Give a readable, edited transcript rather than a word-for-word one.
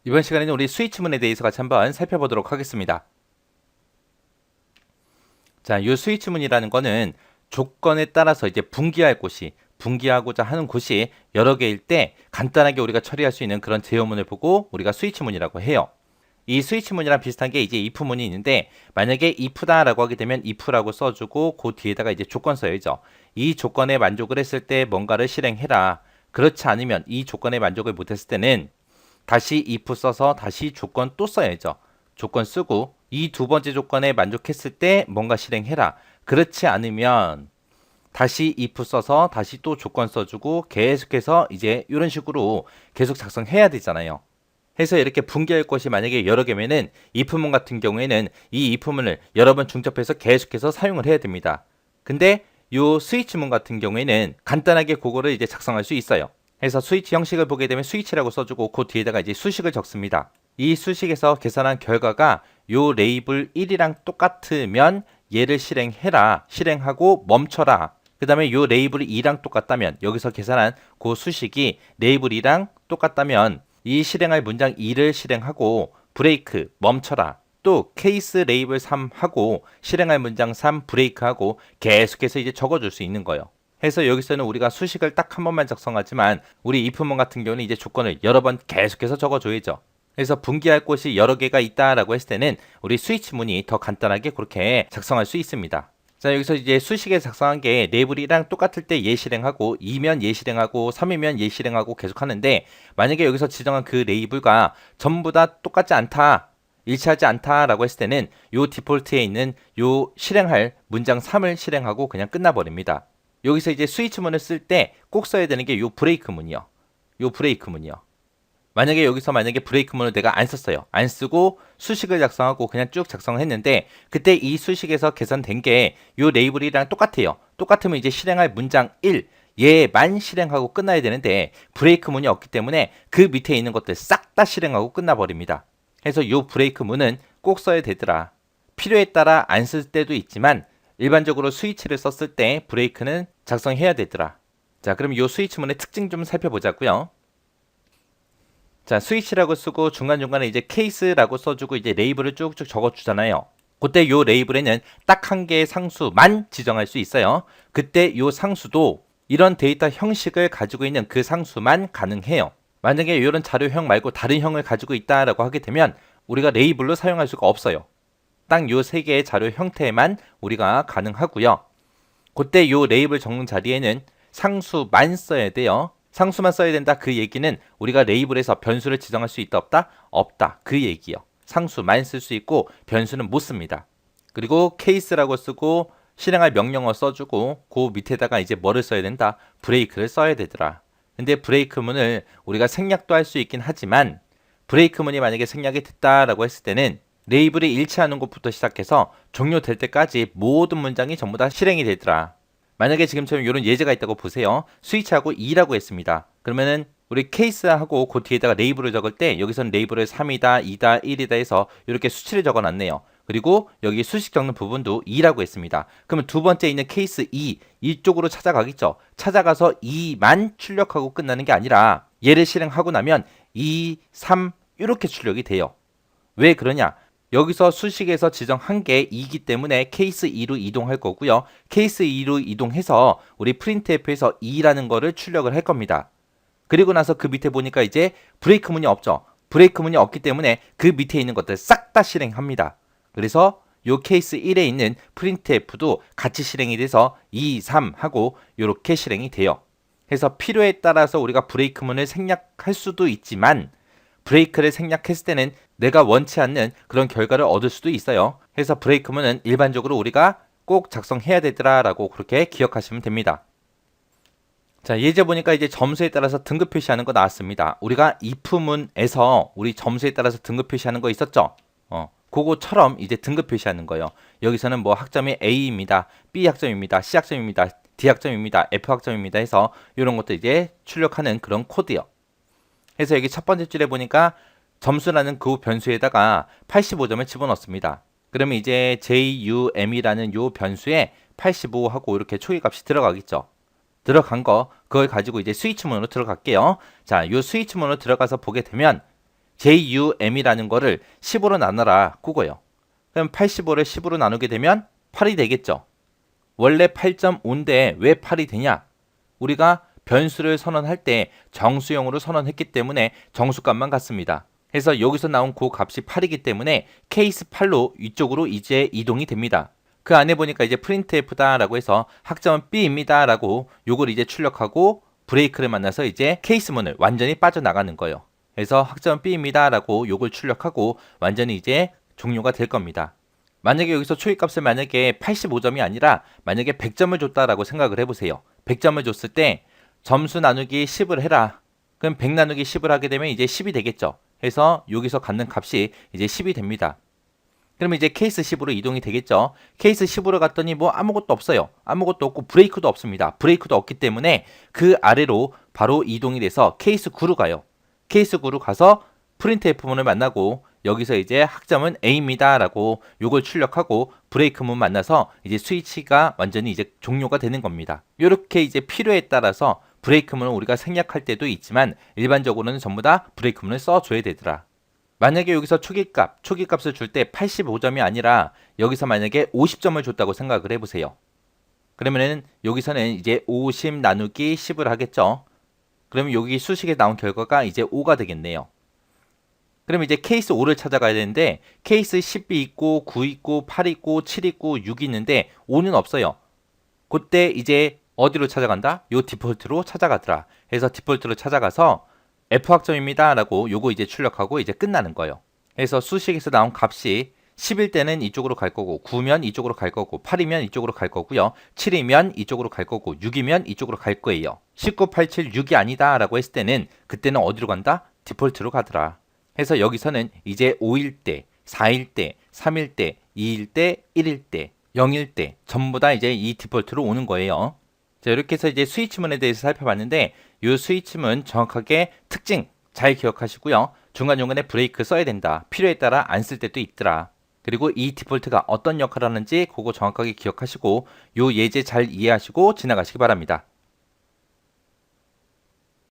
이번 시간에는 우리 스위치문에 대해서 같이 한번 살펴보도록 하겠습니다. 자, 이 스위치문이라는 거는 조건에 따라서 이제 분기하고자 하는 곳이 여러 개일 때 간단하게 우리가 처리할 수 있는 그런 제어문을 보고 우리가 스위치문이라고 해요. 이 스위치문이랑 비슷한 게 이제 if문이 있는데, 만약에 if다라고 하게 되면 if라고 써주고 그 뒤에다가 이제 조건 써야죠. 이 조건에 만족을 했을 때 뭔가를 실행해라. 그렇지 않으면 이 조건에 만족을 못했을 때는 다시 if 써서 다시 조건 또 써야죠. 조건 쓰고 이 두 번째 조건에 만족했을 때 뭔가 실행해라. 그렇지 않으면 다시 if 써서 다시 또 조건 써주고 계속해서 이제 이런 식으로 계속 작성해야 되잖아요. 해서 이렇게 분기할 것이 만약에 여러 개면은 if문 같은 경우에는 이 if문을 여러 번 중첩해서 계속해서 사용을 해야 됩니다. 근데 요 스위치문 같은 경우에는 간단하게 그거를 이제 작성할 수 있어요. 해서 스위치 형식을 보게 되면 스위치라고 써주고 그 뒤에다가 이제 수식을 적습니다. 이 수식에서 계산한 결과가 요 레이블 1이랑 똑같으면 얘를 실행해라. 실행하고 멈춰라. 그 다음에 요 레이블이 2랑 똑같다면, 여기서 계산한 그 수식이 레이블 2랑 똑같다면 이 실행할 문장 2를 실행하고 브레이크 멈춰라. 또 케이스 레이블 3 하고 실행할 문장 3 브레이크하고 계속해서 이제 적어줄 수 있는 거예요. 해서 여기서는 우리가 수식을 딱 한 번만 작성하지만 우리 if문 같은 경우는 이제 조건을 여러 번 계속해서 적어줘야죠. 그래서 분기할 곳이 여러 개가 있다라고 했을 때는 우리 스위치문이 더 간단하게 그렇게 작성할 수 있습니다. 자, 여기서 이제 수식에 작성한 게 레이블이랑 똑같을 때 얘 실행하고 2면 얘 실행하고 3이면 얘 실행하고 계속 하는데, 만약에 여기서 지정한 그 레이블과 전부 다 똑같지 않다, 일치하지 않다라고 했을 때는 요 디폴트에 있는 요 실행할 문장 3을 실행하고 그냥 끝나버립니다. 여기서 이제 스위치문을 쓸 때 꼭 써야 되는 게 요 브레이크문이요. 요 브레이크문이요. 만약에 브레이크문을 내가 안 썼어요. 안 쓰고 수식을 작성하고 그냥 쭉 작성했는데, 그때 이 수식에서 계산된 게 요 레이블이랑 똑같아요. 똑같으면 이제 실행할 문장 1 얘만 실행하고 끝나야 되는데, 브레이크문이 없기 때문에 그 밑에 있는 것들 싹 다 실행하고 끝나버립니다. 그래서 요 브레이크문은 꼭 써야 되더라. 필요에 따라 안 쓸 때도 있지만 일반적으로 스위치를 썼을 때 브레이크는 작성해야 되더라. 자, 그럼 요 스위치문의 특징 좀 살펴보자고요. 자, 스위치라고 쓰고 중간중간에 이제 케이스라고 써주고 이제 레이블을 쭉쭉 적어주잖아요. 그때 요 레이블에는 딱 한 개의 상수만 지정할 수 있어요. 그때 요 상수도 이런 데이터 형식을 가지고 있는 그 상수만 가능해요. 만약에 이런 자료형 말고 다른 형을 가지고 있다라고 하게 되면 우리가 레이블로 사용할 수가 없어요. 딱 요 세 개의 자료 형태만 우리가 가능하고요. 그때 요 레이블 적는 자리에는 상수만 써야 돼요. 상수만 써야 된다, 그 얘기는 우리가 레이블에서 변수를 지정할 수 있다 없다? 없다, 그 얘기요. 상수만 쓸 수 있고 변수는 못 씁니다. 그리고 케이스라고 쓰고 실행할 명령어 써주고 그 밑에다가 이제 뭐를 써야 된다? 브레이크를 써야 되더라. 근데 브레이크문을 우리가 생략도 할 수 있긴 하지만, 브레이크문이 만약에 생략이 됐다라고 했을 때는 레이블이 일치하는 것부터 시작해서 종료될 때까지 모든 문장이 전부 다 실행이 되더라. 만약에 지금처럼 이런 예제가 있다고 보세요. 스위치하고 2라고 했습니다. 그러면은 우리 케이스하고 그 뒤에다가 레이블을 적을 때 여기서는 레이블을 3이다, 2다, 1이다 해서 이렇게 수치를 적어놨네요. 그리고 여기 수식 적는 부분도 2라고 했습니다. 그러면 두 번째 있는 케이스 2, 이쪽으로 찾아가겠죠. 찾아가서 2만 출력하고 끝나는 게 아니라 얘를 실행하고 나면 2, 3 이렇게 출력이 돼요. 왜 그러냐? 여기서 수식에서 지정한 게 2기 때문에 케이스 2로 이동할 거고요. 케이스 2로 이동해서 우리 printf에서 2라는 거를 출력을 할 겁니다. 그리고 나서 그 밑에 보니까 이제 브레이크문이 없죠. 브레이크문이 없기 때문에 그 밑에 있는 것들 싹 다 실행합니다. 그래서 요 케이스 1에 있는 printf도 같이 실행이 돼서 2, 3 하고 이렇게 실행이 돼요. 그래서 필요에 따라서 우리가 브레이크문을 생략할 수도 있지만, 브레이크를 생략했을 때는 내가 원치 않는 그런 결과를 얻을 수도 있어요. 그래서 브레이크문은 일반적으로 우리가 꼭 작성해야 되더라 라고 그렇게 기억하시면 됩니다. 자, 예제 보니까 이제 점수에 따라서 등급 표시하는 거 나왔습니다. 우리가 if문에서 우리 점수에 따라서 등급 표시하는 거 있었죠? 그거처럼 이제 등급 표시하는 거예요. 여기서는 뭐 학점이 A입니다, B 학점입니다, C 학점입니다, D 학점입니다, F 학점입니다 해서 이런 것도 이제 출력하는 그런 코드요. 그래서 여기 첫 번째 줄에 보니까 점수라는 그 변수에다가 85점을 집어넣습니다. 그러면 이제 JUM이라는 요 변수에 85하고 이렇게 초기값이 들어가겠죠. 들어간 거 그걸 가지고 이제 스위치문으로 들어갈게요. 자, 요 스위치문으로 들어가서 보게 되면 JUM이라는 거를 15로 나눠라 그거예요. 그럼 85를 10으로 나누게 되면 8이 되겠죠. 원래 8.5인데 왜 8이 되냐? 우리가 변수를 선언할 때 정수형으로 선언했기 때문에 정수값만 같습니다. 그래서 여기서 나온 그 값이 8이기 때문에 케이스 8로 위쪽으로 이제 이동이 됩니다. 그 안에 보니까 이제 printf다라고 해서 학점은 B입니다라고 요걸 이제 출력하고 브레이크를 만나서 이제 케이스문을 완전히 빠져나가는 거예요. 그래서 학점은 B입니다라고 요걸 출력하고 완전히 이제 종료가 될 겁니다. 만약에 여기서 초기값을 만약에 85점이 아니라 만약에 100점을 줬다라고 생각을 해보세요. 100점을 줬을 때 점수 나누기 10을 해라. 그럼 100 나누기 10을 하게 되면 이제 10이 되겠죠. 그래서 여기서 갖는 값이 이제 10이 됩니다. 그러면 이제 케이스 10으로 이동이 되겠죠. 케이스 10으로 갔더니 뭐 아무것도 없어요. 아무것도 없고 브레이크도 없습니다. 브레이크도 없기 때문에 그 아래로 바로 이동이 돼서 케이스 9로 가요. 케이스 9로 가서 printf문을 만나고 여기서 이제 학점은 A입니다 라고 요걸 출력하고 브레이크문 만나서 이제 스위치가 완전히 이제 종료가 되는 겁니다. 이렇게 이제 필요에 따라서 브레이크문을 우리가 생략할 때도 있지만 일반적으로는 전부 다 브레이크문을 써줘야 되더라. 만약에 여기서 초기값을 줄 때 85점이 아니라 여기서 만약에 50점을 줬다고 생각을 해보세요. 그러면은 여기서는 이제 50 나누기 10을 하겠죠. 그러면 여기 수식에 나온 결과가 이제 5가 되겠네요. 그럼 이제 케이스 5를 찾아가야 되는데 케이스 10이 있고 9 있고 8 있고 7 있고 6이 있는데 5는 없어요. 그때 이제 어디로 찾아간다? 요 디폴트로 찾아가더라. 그래서 디폴트로 찾아가서 F학점입니다 라고 요거 이제 출력하고 이제 끝나는 거예요. 그래서 수식에서 나온 값이 10일 때는 이쪽으로 갈 거고 9면 이쪽으로 갈 거고 8이면 이쪽으로 갈 거고요. 7이면 이쪽으로 갈 거고 6이면 이쪽으로 갈 거예요. 19, 87, 6이 아니다 라고 했을 때는 그때는 어디로 간다? 디폴트로 가더라. 해서 여기서는 이제 5일 때, 4일 때, 3일 때, 2일 때, 1일 때, 0일 때 전부 다 이제 이 디폴트로 오는 거예요. 자, 이렇게 해서 이제 스위치문에 대해서 살펴봤는데 이 스위치문 정확하게 특징 잘 기억하시고요. 중간중간에 브레이크 써야 된다. 필요에 따라 안 쓸 때도 있더라. 그리고 이 디폴트가 어떤 역할을 하는지 그거 정확하게 기억하시고 이 예제 잘 이해하시고 지나가시기 바랍니다.